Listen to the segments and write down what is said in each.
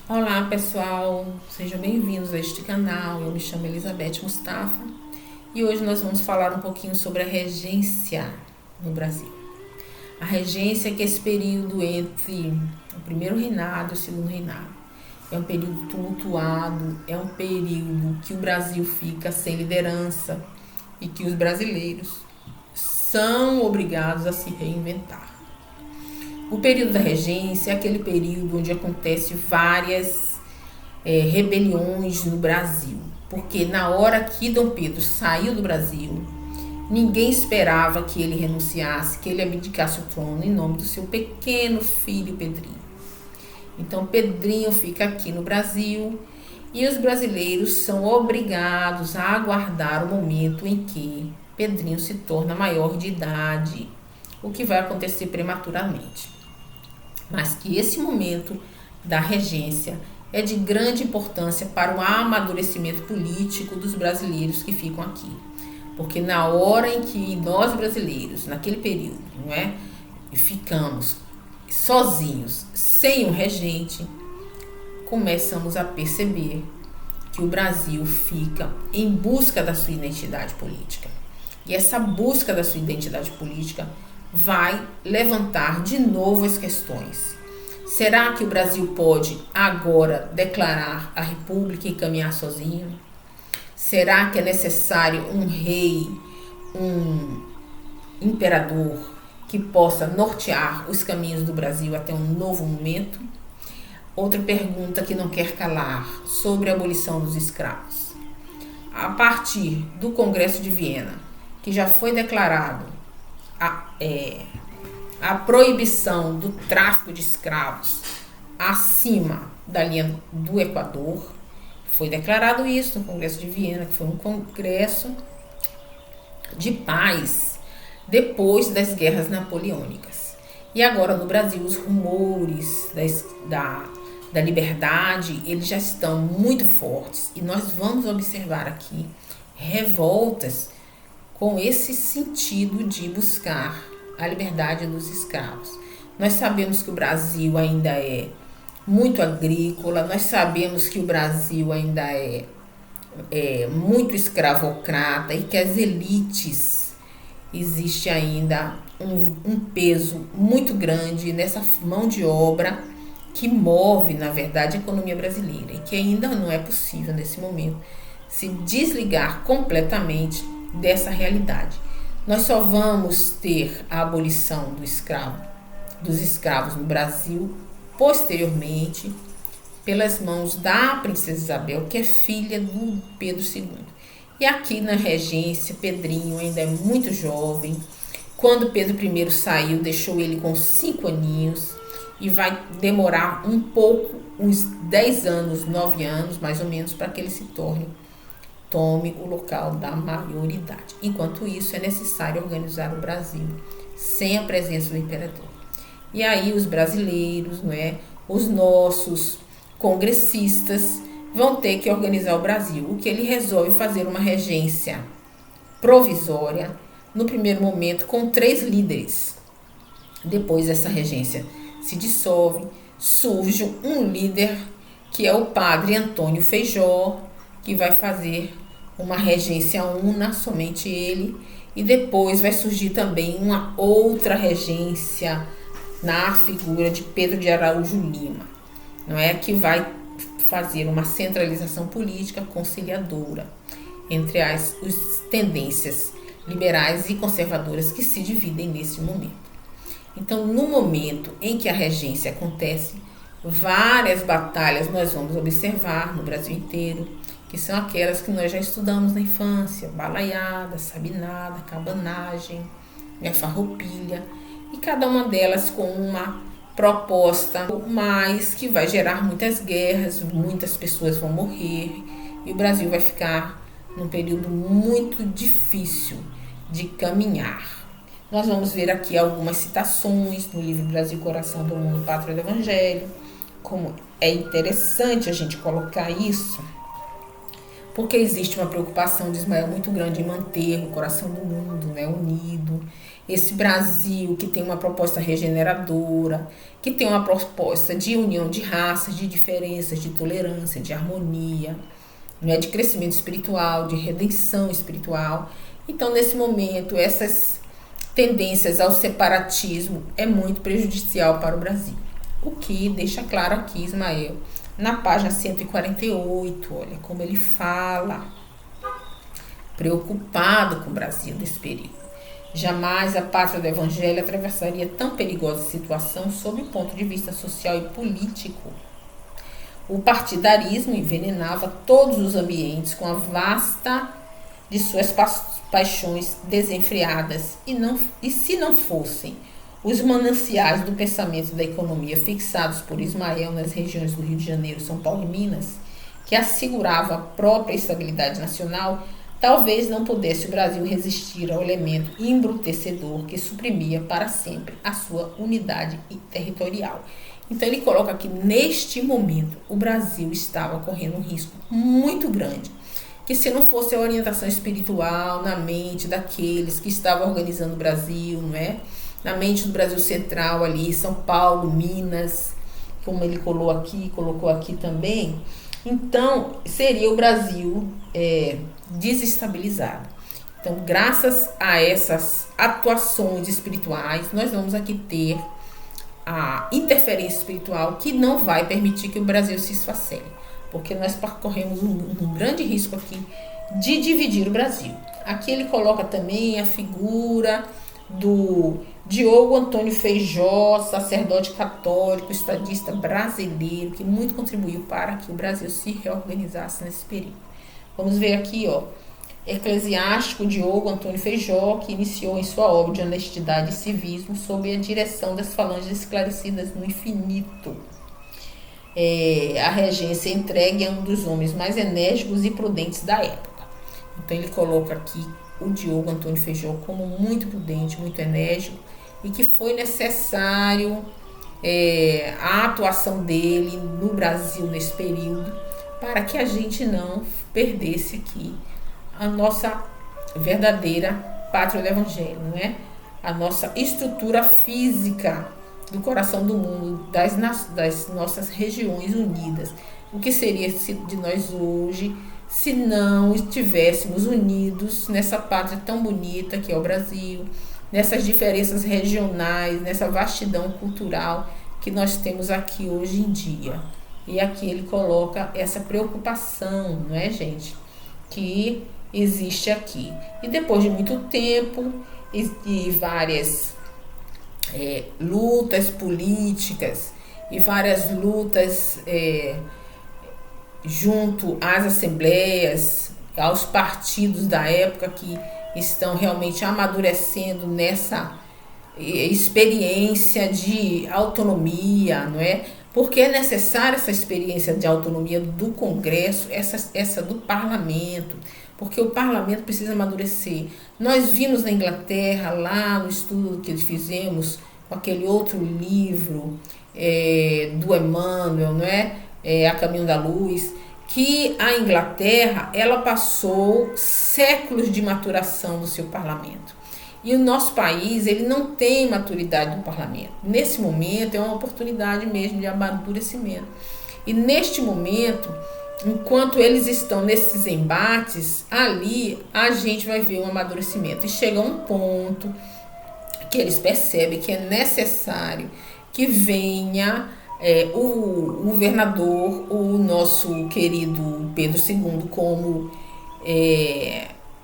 Olá pessoal, sejam bem-vindos a este canal. Eu me chamo Elizabeth Mustafa e hoje nós vamos falar um pouquinho sobre a regência no Brasil. A regência, que é esse período entre o primeiro reinado e o segundo reinado. É um período tumultuado, é um período que o Brasil fica sem liderança e que os brasileiros são obrigados a se reinventar. O período da regência é aquele período onde acontece várias rebeliões no Brasil, porque na hora que Dom Pedro saiu do Brasil, ninguém esperava que ele renunciasse, que ele abdicasse o trono em nome do seu pequeno filho Pedrinho. Então Pedrinho fica aqui no Brasil e os brasileiros são obrigados a aguardar o momento em que Pedrinho se torna maior de idade, o que vai acontecer prematuramente. Mas que esse momento da regência é de grande importância para o amadurecimento político dos brasileiros que ficam aqui. Porque na hora em que nós brasileiros, naquele período, não é, ficamos sozinhos, sem um regente, começamos a perceber que o Brasil fica em busca da sua identidade política. E essa busca da sua identidade política vai levantar de novo as questões. Será que o Brasil pode agora declarar a República e caminhar sozinho? Será que é necessário um rei, um imperador que possa nortear os caminhos do Brasil até um novo momento? Outra pergunta que não quer calar, sobre a abolição dos escravos. A partir do Congresso de Viena, que já foi declarado a proibição do tráfico de escravos acima da linha do Equador, foi declarado isso no Congresso de Viena, que foi um congresso de paz depois das guerras napoleônicas. E agora no Brasil os rumores da liberdade, eles já estão muito fortes e nós vamos observar aqui revoltas com esse sentido de buscar a liberdade dos escravos. Nós sabemos que o Brasil ainda é muito agrícola, nós sabemos que o Brasil ainda é muito escravocrata e que as elites, existe ainda um peso muito grande nessa mão de obra que move, na verdade, a economia brasileira e que ainda não é possível, nesse momento, se desligar completamente dessa realidade. Nós só vamos ter a abolição dos escravos no Brasil posteriormente pelas mãos da princesa Isabel, que é filha do Pedro II. E aqui na regência, Pedrinho ainda é muito jovem. Quando Pedro I saiu, deixou ele com 5 aninhos e vai demorar um pouco, uns 10 anos, 9 anos mais ou menos, para que ele se tome o local da maioridade. Enquanto isso, é necessário organizar o Brasil sem a presença do imperador. E aí os brasileiros, os nossos congressistas vão ter que organizar o Brasil. O que ele resolve fazer uma regência provisória, no primeiro momento com 3 líderes. Depois essa regência se dissolve, surge um líder que é o padre Antônio Feijó, que vai fazer uma regência una, somente ele, e depois vai surgir também uma outra regência na figura de Pedro de Araújo Lima, que vai fazer uma centralização política conciliadora entre as tendências liberais e conservadoras que se dividem nesse momento. Então, no momento em que a regência acontece, várias batalhas nós vamos observar no Brasil inteiro, que são aquelas que nós já estudamos na infância: balaiada, sabinada, cabanagem, farroupilha, e cada uma delas com uma proposta, mas que vai gerar muitas guerras, muitas pessoas vão morrer e o Brasil vai ficar num período muito difícil de caminhar. Nós vamos ver aqui algumas citações no livro Brasil, Coração do Mundo, Pátria do Evangelho. Como é interessante a gente colocar isso, porque existe uma preocupação de Ismael muito grande em manter o coração do mundo unido. esse Brasil que tem uma proposta regeneradora, que tem uma proposta de união de raças, de diferenças, de tolerância, de harmonia, não é, de crescimento espiritual, de redenção espiritual. Então, nesse momento, essas tendências ao separatismo é muito prejudicial para o Brasil. O que deixa claro aqui, Ismael, na página 148, olha como ele fala, preocupado com o Brasil nesse período. Jamais a pátria do Evangelho atravessaria tão perigosa situação sob o ponto de vista social e político. O partidarismo envenenava todos os ambientes com a vasta de suas paixões desenfreadas, e se não fossem os mananciais do pensamento e da economia fixados por Ismael nas regiões do Rio de Janeiro, São Paulo e Minas, que assegurava a própria estabilidade nacional, talvez não pudesse o Brasil resistir ao elemento embrutecedor que suprimia para sempre a sua unidade territorial. Então ele coloca que neste momento o Brasil estava correndo um risco muito grande, que se não fosse a orientação espiritual na mente daqueles que estavam organizando o Brasil, não é? Na mente do Brasil Central ali, São Paulo, Minas, como ele colocou aqui também, então seria o Brasil desestabilizado. Então, graças a essas atuações espirituais, nós vamos aqui ter a interferência espiritual que não vai permitir que o Brasil se esfacele, porque nós corremos um grande risco aqui de dividir o Brasil. Aqui ele coloca também a figura do Diogo Antônio Feijó, sacerdote católico, estadista brasileiro, que muito contribuiu para que o Brasil se reorganizasse nesse período. Vamos ver aqui, ó, eclesiástico Diogo Antônio Feijó, que iniciou em sua obra de honestidade e civismo sob a direção das falanges esclarecidas no infinito. A regência entregue a um dos homens mais enérgicos e prudentes da época. Então ele coloca aqui o Diogo Antônio Feijó como muito prudente, muito enérgico, e que foi necessário a atuação dele no Brasil nesse período, para que a gente não perdesse aqui a nossa verdadeira pátria do Evangelho, não é? A nossa estrutura física do coração do mundo, das nossas regiões unidas. O que seria de nós hoje se não estivéssemos unidos nessa pátria tão bonita que é o Brasil, nessas diferenças regionais, nessa vastidão cultural que nós temos aqui hoje em dia. E aqui ele coloca essa preocupação, não é, gente? Que existe aqui. E depois de muito tempo e várias lutas políticas e várias lutas junto às assembleias, aos partidos da época que estão realmente amadurecendo nessa experiência de autonomia, não é? Porque é necessária essa experiência de autonomia do Congresso, essa do Parlamento, porque o Parlamento precisa amadurecer. Nós vimos na Inglaterra, lá no estudo que fizemos, com aquele outro livro do Emmanuel, não é? A Caminho da Luz, que a Inglaterra ela passou séculos de maturação do seu parlamento. E o nosso país ele não tem maturidade do parlamento. Nesse momento é uma oportunidade mesmo de amadurecimento. E neste momento, enquanto eles estão nesses embates, ali a gente vai ver um amadurecimento. E chega um ponto que eles percebem que é necessário que venha o governador, o nosso querido Pedro II, como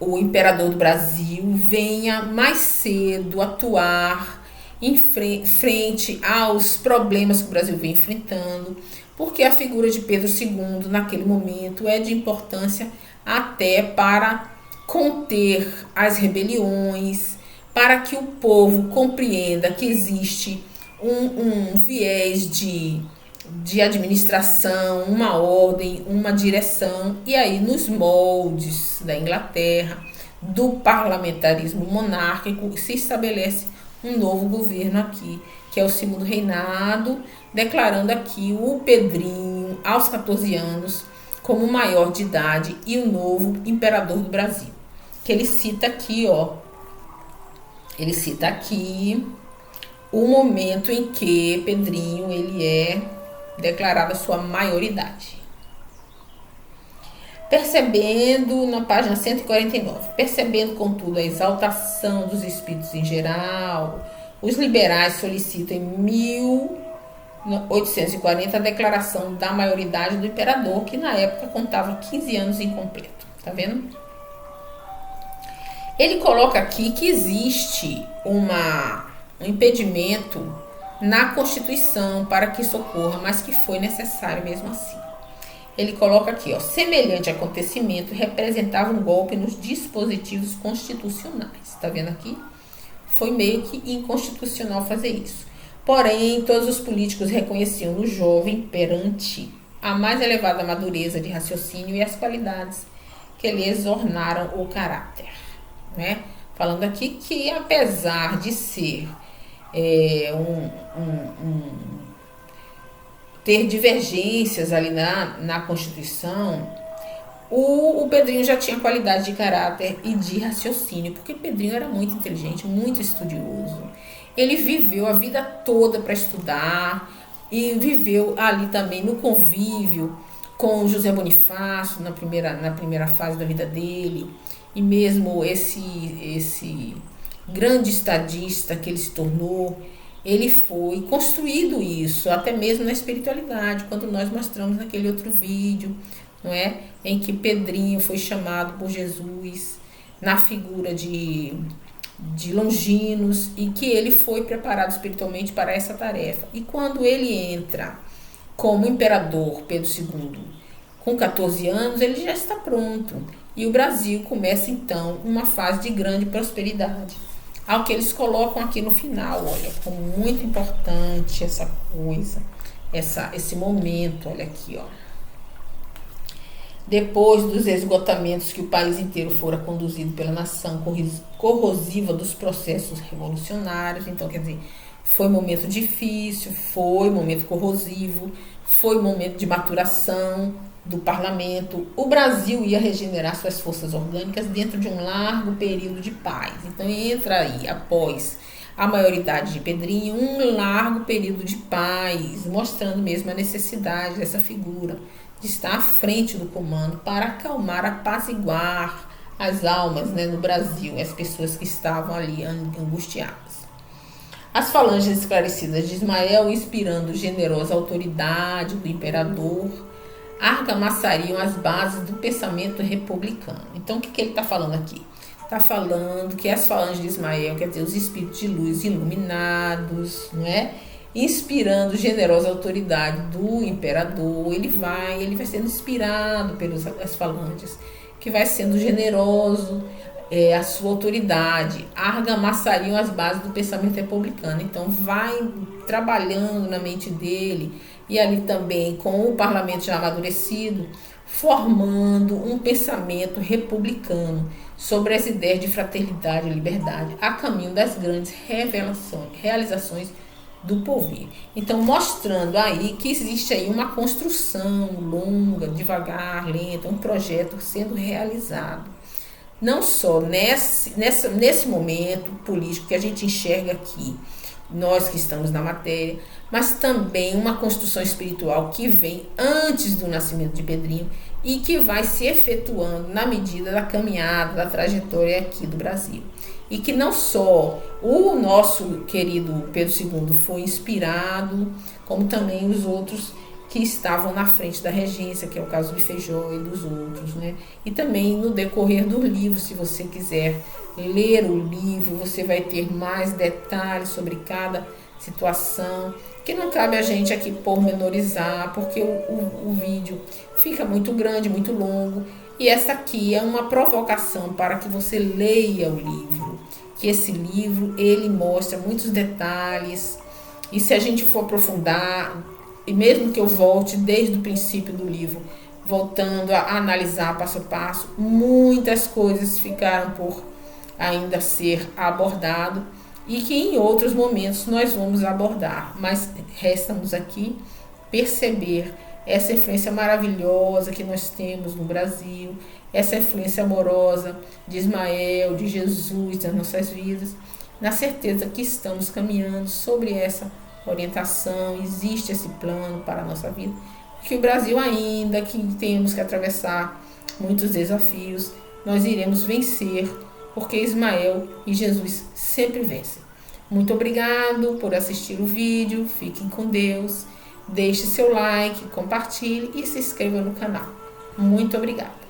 o imperador do Brasil, venha mais cedo atuar em frente aos problemas que o Brasil vem enfrentando, porque a figura de Pedro II, naquele momento, é de importância até para conter as rebeliões, para que o povo compreenda que existe um viés de administração, uma ordem, uma direção, e aí nos moldes da Inglaterra, do parlamentarismo monárquico, se estabelece um novo governo aqui, que é o segundo reinado, declarando aqui o Pedrinho, aos 14 anos, como maior de idade e o novo imperador do Brasil. Que ele cita aqui, ó, ele cita aqui o momento em que Pedrinho ele é declarado a sua maioridade. Percebendo, na página 149, percebendo, contudo, a exaltação dos espíritos em geral, os liberais solicitam em 1840 a declaração da maioridade do imperador, que na época contava 15 anos incompleto. Tá vendo? Ele coloca aqui que existe um impedimento na Constituição para que isso ocorra, mas que foi necessário mesmo assim. Ele coloca aqui, ó, semelhante acontecimento representava um golpe nos dispositivos constitucionais. Tá vendo aqui? Foi meio que inconstitucional fazer isso. Porém, todos os políticos reconheciam no jovem perante a mais elevada madureza de raciocínio e as qualidades que lhe exornaram o caráter. Né? Falando aqui que, apesar de ser ter divergências ali na Constituição, o Pedrinho já tinha qualidade de caráter e de raciocínio, porque Pedrinho era muito inteligente, muito estudioso. Ele viveu a vida toda para estudar e viveu ali também no convívio com José Bonifácio na primeira fase da vida dele, e mesmo esse grande estadista que ele se tornou, ele foi construído isso, até mesmo na espiritualidade, quando nós mostramos naquele outro vídeo, não é? Em que Pedrinho foi chamado por Jesus na figura de Longinos, e que ele foi preparado espiritualmente para essa tarefa. E quando ele entra como imperador Pedro II, com 14 anos, ele já está pronto. E o Brasil começa então uma fase de grande prosperidade. Ao que eles colocam aqui no final, olha, como muito importante essa coisa, esse momento, olha aqui, ó. Depois dos esgotamentos que o país inteiro fora conduzido pela nação corrosiva dos processos revolucionários, então, quer dizer, foi um momento difícil, foi um momento corrosivo, foi um momento de maturação do parlamento. O Brasil ia regenerar suas forças orgânicas dentro de um largo período de paz. Então entra aí, após a maioridade de Pedrinho, um largo período de paz, mostrando mesmo a necessidade dessa figura de estar à frente do comando para acalmar, apaziguar as almas, né, no Brasil, as pessoas que estavam ali angustiadas. As falanges esclarecidas de Ismael, inspirando generosa autoridade do imperador, argamassariam as bases do pensamento republicano. Então, o que ele está falando aqui? Está falando que as falanges de Ismael, quer dizer, os espíritos de luz iluminados, não é? Inspirando generosa autoridade do imperador, ele vai sendo inspirado pelas falanges, que vai sendo generoso, a sua autoridade, argamassariam as bases do pensamento republicano. Então vai trabalhando na mente dele, e ali também com o parlamento já amadurecido, formando um pensamento republicano sobre as ideias de fraternidade e liberdade, a caminho das grandes realizações do porvir. Então, mostrando aí que existe aí uma construção longa, devagar, lenta, um projeto sendo realizado. Não só nesse momento político que a gente enxerga aqui, nós que estamos na matéria, mas também uma construção espiritual que vem antes do nascimento de Pedrinho e que vai se efetuando na medida da caminhada, da trajetória aqui do Brasil. E que não só o nosso querido Pedro II foi inspirado, como também os outros que estavam na frente da regência, que é o caso de Feijó e dos outros, né? E também no decorrer do livro, se você quiser ler o livro, você vai ter mais detalhes sobre cada situação, que não cabe a gente aqui pormenorizar, porque o vídeo fica muito grande, muito longo, e essa aqui é uma provocação para que você leia o livro, que esse livro, ele mostra muitos detalhes, e se a gente for aprofundar, e mesmo que eu volte desde o princípio do livro, voltando a analisar passo a passo, muitas coisas ficaram por ainda ser abordado, e que em outros momentos nós vamos abordar, mas resta-nos aqui perceber essa influência maravilhosa que nós temos no Brasil, essa influência amorosa de Ismael, de Jesus nas nossas vidas, na certeza que estamos caminhando sobre essa orientação, existe esse plano para a nossa vida, que o Brasil ainda que temos que atravessar muitos desafios, nós iremos vencer, porque Ismael e Jesus sempre vencem. Muito obrigado por assistir o vídeo, fiquem com Deus, deixe seu like, compartilhe e se inscreva no canal. Muito obrigada.